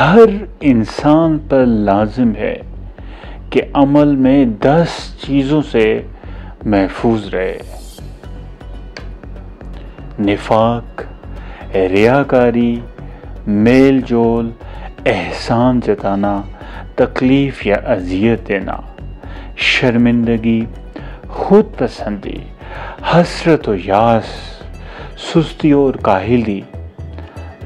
ہر انسان پر لازم ہے کہ عمل میں 10 چیزوں سے محفوظ رہے: نفاق، ریاکاری، میل جول، احسان جتانا، تکلیف یا اذیت دینا، شرمندگی، خود پسندی، حسرت و یاس، سستی اور کاہلی،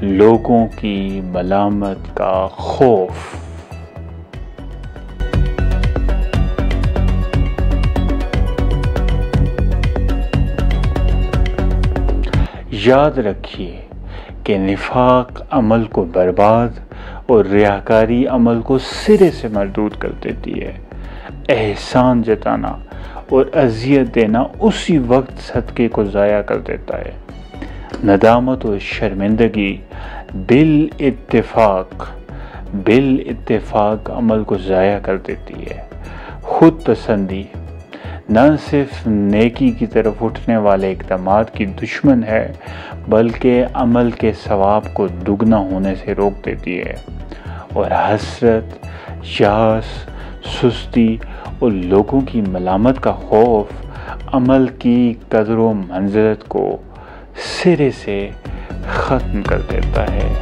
لوگوں کی ملامت کا خوف۔ یاد رکھیے کہ نفاق عمل کو برباد اور ریاکاری عمل کو سرے سے مردود کر دیتی ہے۔ احسان جتانا اور اذیت دینا اسی وقت صدقے کو ضائع کر دیتا ہے۔ ندامت اور شرمندگی بالاتفاق عمل کو ضائع کر دیتی ہے۔ خود پسندی نہ صرف نیکی کی طرف اٹھنے والے اقدامات کی دشمن ہے بلکہ عمل کے ثواب کو دگنا ہونے سے روک دیتی ہے۔ اور حسرت، یاس، سستی اور لوگوں کی ملامت کا خوف عمل کی قدر و منزلت کو سرے سے ختم کر دیتا ہے۔